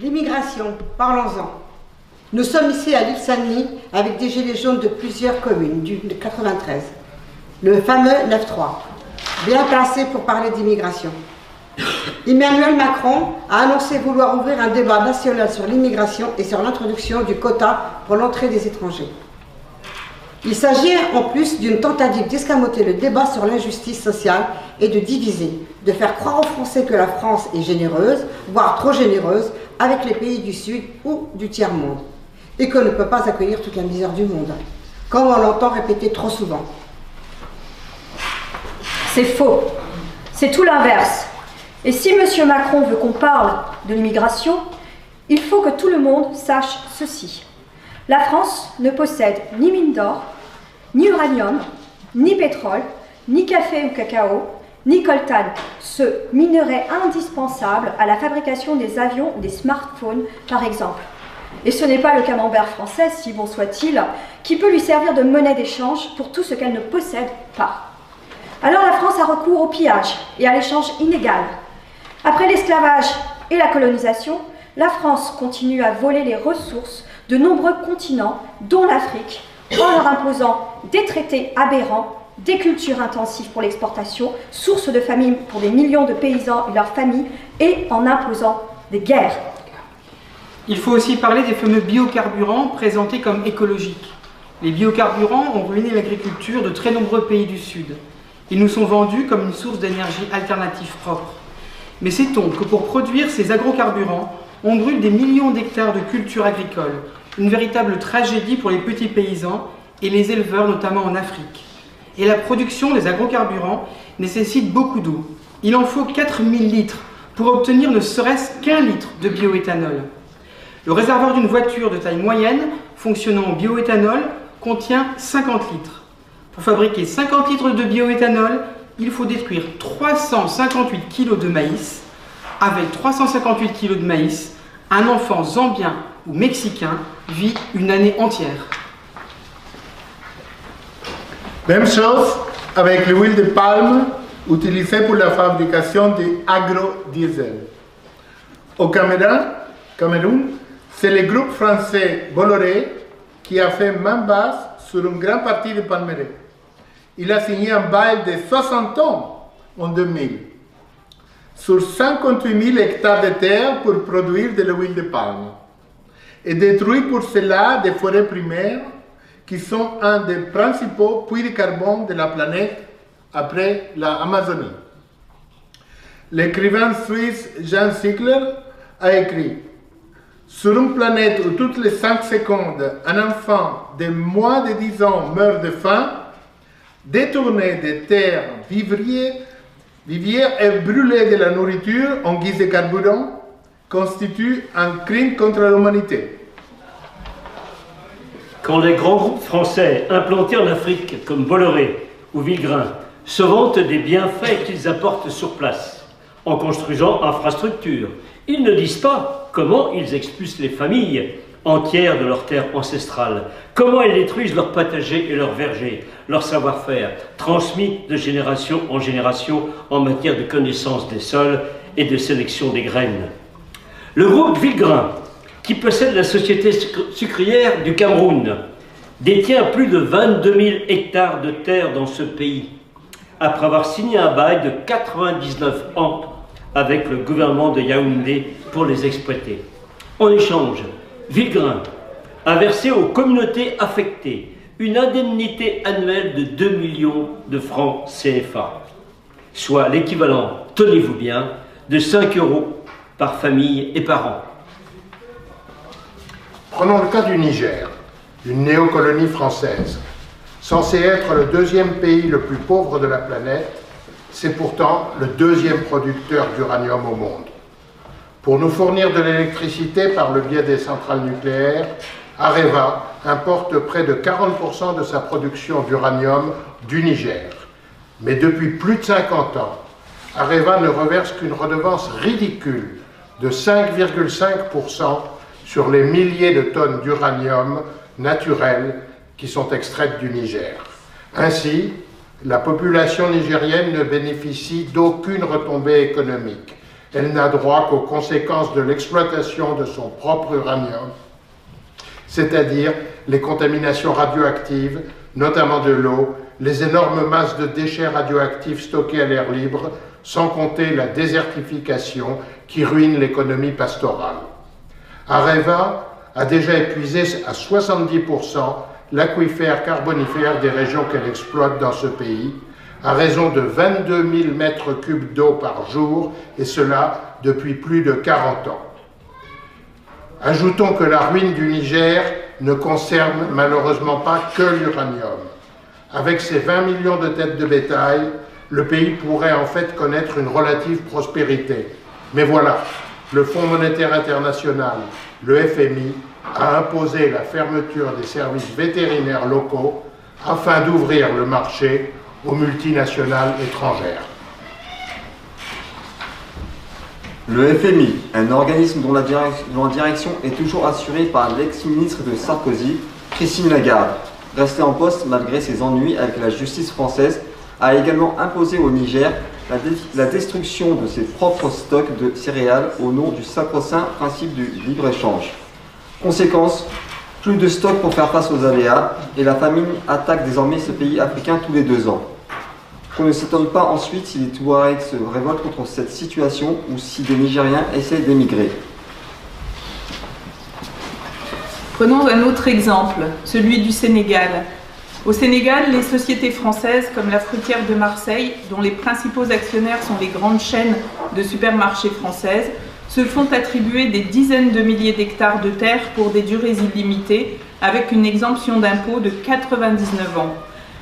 L'immigration, parlons-en. Nous sommes ici à l'île Saint-Denis avec des gilets jaunes de plusieurs communes du 93. Le fameux 9-3, bien placé pour parler d'immigration. Emmanuel Macron a annoncé vouloir ouvrir un débat national sur l'immigration et sur l'introduction du quota pour l'entrée des étrangers. Il s'agit en plus d'une tentative d'escamoter le débat sur l'injustice sociale et de diviser, de faire croire aux Français que la France est généreuse, voire trop généreuse, avec les pays du Sud ou du tiers-monde, et qu'on ne peut pas accueillir toute la misère du monde, comme on l'entend répéter trop souvent. C'est faux. C'est tout l'inverse. Et si M. Macron veut qu'on parle de l'immigration, il faut que tout le monde sache ceci. La France ne possède ni mine d'or, ni uranium, ni pétrole, ni café ou cacao, ni coltan, ce minerai indispensable à la fabrication des avions ou des smartphones, par exemple. Et ce n'est pas le camembert français, si bon soit-il, qui peut lui servir de monnaie d'échange pour tout ce qu'elle ne possède pas. Alors la France a recours au pillage et à l'échange inégal. Après l'esclavage et la colonisation, la France continue à voler les ressources de nombreux continents, dont l'Afrique, en leur imposant des traités aberrants, des cultures intensives pour l'exportation, source de famine pour des millions de paysans et leurs familles, et en imposant des guerres. Il faut aussi parler des fameux biocarburants présentés comme écologiques. Les biocarburants ont ruiné l'agriculture de très nombreux pays du Sud. Ils nous sont vendus comme une source d'énergie alternative propre. Mais sait-on que pour produire ces agrocarburants, on brûle des millions d'hectares de cultures agricoles, une véritable tragédie pour les petits paysans et les éleveurs, notamment en Afrique. Et la production des agrocarburants nécessite beaucoup d'eau. Il en faut 4000 litres pour obtenir ne serait-ce qu'un litre de bioéthanol. Le réservoir d'une voiture de taille moyenne fonctionnant en bioéthanol contient 50 litres. Pour fabriquer 50 litres de bioéthanol, il faut détruire 358 kg de maïs. Avec 358 kg de maïs, un enfant zambien ou mexicain vit une année entière. Même chose avec l'huile de palme utilisée pour la fabrication de agrodiesel. Au Cameroun, c'est le groupe français Bolloré qui a fait main basse sur une grande partie du palmeraie. Il a signé un bail de 60 ans en 2000 sur 58 000 hectares de terre pour produire de l'huile de palme et détruit pour cela des forêts primaires qui sont un des principaux puits de carbone de la planète après l'Amazonie. L'écrivain suisse Jean Ziegler a écrit « Sur une planète où toutes les 5 secondes, un enfant de moins de 10 ans meurt de faim, détourner des terres vivrières et brûler de la nourriture en guise de carburant constitue un crime contre l'humanité. » Quand les grands groupes français implantés en Afrique comme Bolloré ou Villegrain se vantent des bienfaits qu'ils apportent sur place en construisant infrastructures, ils ne disent pas comment ils expulsent les familles entières de leurs terres ancestrales, comment ils détruisent leurs potagers et leurs vergers, leur savoir-faire, transmis de génération en génération en matière de connaissance des sols et de sélection des graines. Le groupe Villegrain, qui possède la société sucrière du Cameroun, détient plus de 22 000 hectares de terre dans ce pays, après avoir signé un bail de 99 ans avec le gouvernement de Yaoundé pour les exploiter. En échange, Villegrain a versé aux communautés affectées une indemnité annuelle de 2 millions de francs CFA, soit l'équivalent, tenez-vous bien, de 5 € par famille et par an. Prenons le cas du Niger, une néocolonie française. Censé être le deuxième pays le plus pauvre de la planète, c'est pourtant le deuxième producteur d'uranium au monde. Pour nous fournir de l'électricité par le biais des centrales nucléaires, Areva importe près de 40% de sa production d'uranium du Niger. Mais depuis plus de 50 ans, Areva ne reverse qu'une redevance ridicule de 5,5% sur les milliers de tonnes d'uranium naturel qui sont extraites du Niger. Ainsi, la population nigérienne ne bénéficie d'aucune retombée économique. elle n'a droit qu'aux conséquences de l'exploitation de son propre uranium, c'est-à-dire les contaminations radioactives, notamment de l'eau, les énormes masses de déchets radioactifs stockés à l'air libre, sans compter la désertification qui ruine l'économie pastorale. Areva a déjà épuisé à 70% l'aquifère carbonifère des régions qu'elle exploite dans ce pays, à raison de 22 000 mètres cubes d'eau par jour, et cela depuis plus de 40 ans. Ajoutons que la ruine du Niger ne concerne malheureusement pas que l'uranium. Avec ses 20 millions de têtes de bétail, le pays pourrait en fait connaître une relative prospérité. Mais voilà, le Fonds monétaire international, le FMI, a imposé la fermeture des services vétérinaires locaux afin d'ouvrir le marché aux multinationales étrangères. Le FMI, un organisme dont la direction est toujours assurée par l'ex-ministre de Sarkozy, Christine Lagarde, restée en poste malgré ses ennuis avec la justice française, a également imposé au Niger la destruction de ses propres stocks de céréales au nom du sacro-saint principe du libre-échange. Conséquence, plus de stocks pour faire face aux aléas, et la famine attaque désormais ce pays africain tous les 2 ans. Qu'on ne s'étonne pas ensuite si les Touaregs se révoltent contre cette situation ou si des Nigériens essaient d'émigrer. Prenons un autre exemple, celui du Sénégal. Au Sénégal, les sociétés françaises comme la Fruitière de Marseille, dont les principaux actionnaires sont les grandes chaînes de supermarchés françaises, se font attribuer des dizaines de milliers d'hectares de terre pour des durées illimitées, avec une exemption d'impôt de 99 ans.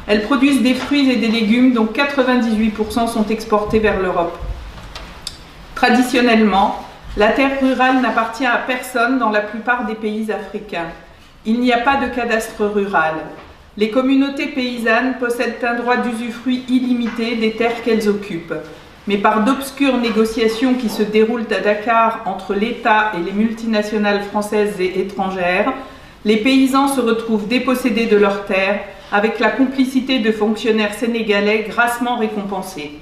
Elles produisent des fruits et des légumes dont 98% sont exportés vers l'Europe. Traditionnellement, la terre rurale n'appartient à personne dans la plupart des pays africains. Il n'y a pas de cadastre rural. Les communautés paysannes possèdent un droit d'usufruit illimité des terres qu'elles occupent. Mais par d'obscures négociations qui se déroulent à Dakar entre l'État et les multinationales françaises et étrangères, les paysans se retrouvent dépossédés de leurs terres avec la complicité de fonctionnaires sénégalais grassement récompensés.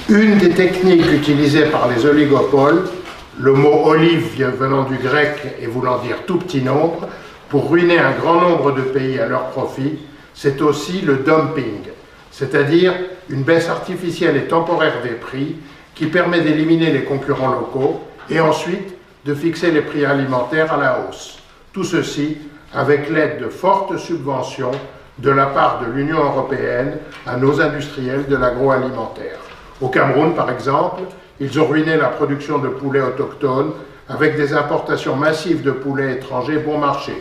Une des techniques utilisées par les oligopoles, le mot olive venant du grec et voulant dire tout petit nombre, pour ruiner un grand nombre de pays à leur profit, c'est aussi le dumping, c'est-à-dire une baisse artificielle et temporaire des prix qui permet d'éliminer les concurrents locaux et ensuite de fixer les prix alimentaires à la hausse. Tout ceci avec l'aide de fortes subventions de la part de l'Union européenne à nos industriels de l'agroalimentaire. Au Cameroun, par exemple, ils ont ruiné la production de poulets autochtones avec des importations massives de poulets étrangers bon marché.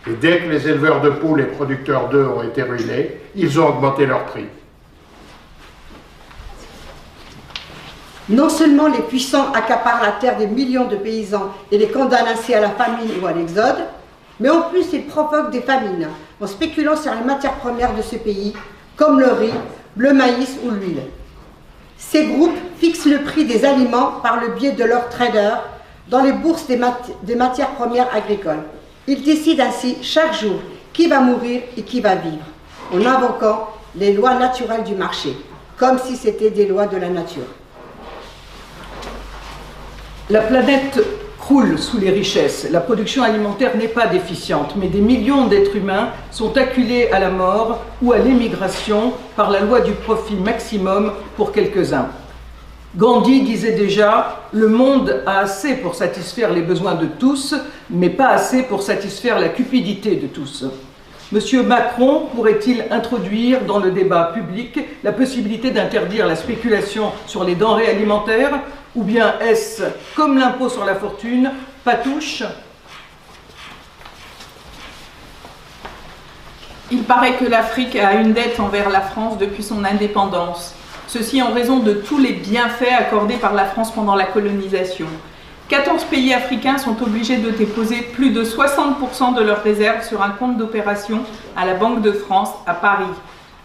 Et dès que les éleveurs de poules et producteurs d'œufs ont été ruinés, ils ont augmenté leurs prix. Non seulement les puissants accaparent la terre des millions de paysans et les condamnent ainsi à la famine ou à l'exode, mais en plus ils provoquent des famines en spéculant sur les matières premières de ce pays, comme le riz, le maïs ou l'huile. Ces groupes fixent le prix des aliments par le biais de leurs traders dans les bourses des matières premières agricoles. Ils décident ainsi chaque jour qui va mourir et qui va vivre, en invoquant les lois naturelles du marché, comme si c'était des lois de la nature. La planète croule sous les richesses. La production alimentaire n'est pas déficiente, mais des millions d'êtres humains sont acculés à la mort ou à l'émigration par la loi du profit maximum pour quelques-uns. Gandhi disait déjà « Le monde a assez pour satisfaire les besoins de tous, mais pas assez pour satisfaire la cupidité de tous ». Monsieur Macron pourrait-il introduire dans le débat public la possibilité d'interdire la spéculation sur les denrées alimentaires, ou bien est-ce, comme l'impôt sur la fortune, patouche? Il paraît que l'Afrique a une dette envers la France depuis son indépendance. Ceci en raison de tous les bienfaits accordés par la France pendant la colonisation. 14 pays africains sont obligés de déposer plus de 60% de leurs réserves sur un compte d'opération à la Banque de France à Paris.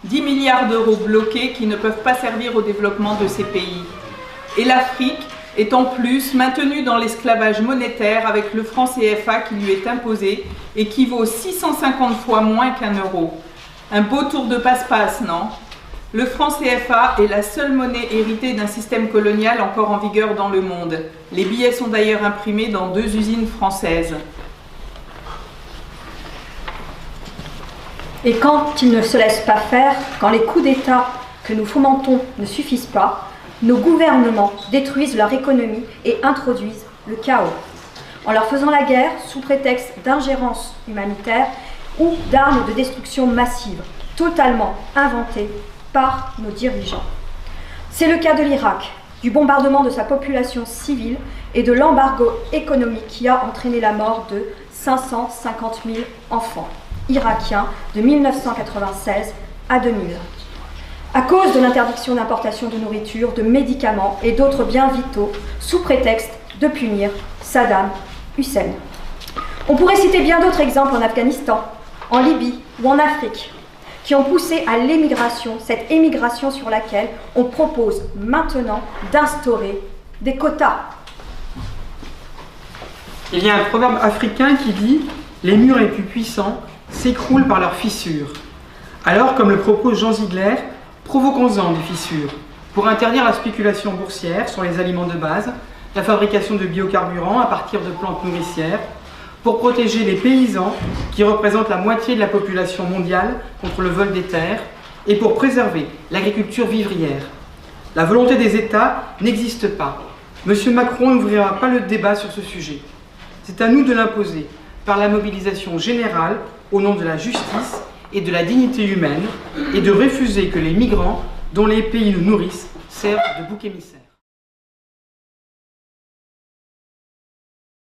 10 milliards d'euros bloqués qui ne peuvent pas servir au développement de ces pays. Et l'Afrique est en plus maintenue dans l'esclavage monétaire avec le franc CFA qui lui est imposé et qui vaut 650 fois moins qu'un euro. Un beau tour de passe-passe, non ? Le franc CFA est la seule monnaie héritée d'un système colonial encore en vigueur dans le monde. Les billets sont d'ailleurs imprimés dans 2 usines françaises. Et quand ils ne se laissent pas faire, quand les coups d'État que nous fomentons ne suffisent pas, nos gouvernements détruisent leur économie et introduisent le chaos, en leur faisant la guerre sous prétexte d'ingérence humanitaire ou d'armes de destruction massive, totalement inventées par nos dirigeants. C'est le cas de l'Irak, du bombardement de sa population civile et de l'embargo économique qui a entraîné la mort de 550 000 enfants irakiens de 1996 à 2000. À cause de l'interdiction d'importation de nourriture, de médicaments et d'autres biens vitaux, sous prétexte de punir Saddam Hussein. On pourrait citer bien d'autres exemples en Afghanistan, en Libye ou en Afrique, qui ont poussé à l'émigration, cette émigration sur laquelle on propose maintenant d'instaurer des quotas. Il y a un proverbe africain qui dit « Les murs les plus puissants s'écroulent par leurs fissures ». Alors, comme le propose Jean Ziegler, provoquons-en des fissures pour interdire la spéculation boursière sur les aliments de base, la fabrication de biocarburants à partir de plantes nourricières, pour protéger les paysans qui représentent la moitié de la population mondiale contre le vol des terres et pour préserver l'agriculture vivrière. La volonté des États n'existe pas. M. Macron n'ouvrira pas le débat sur ce sujet. C'est à nous de l'imposer par la mobilisation générale au nom de la justice et de la dignité humaine et de refuser que les migrants dont les pays nous nourrissent servent de bouc émissaire.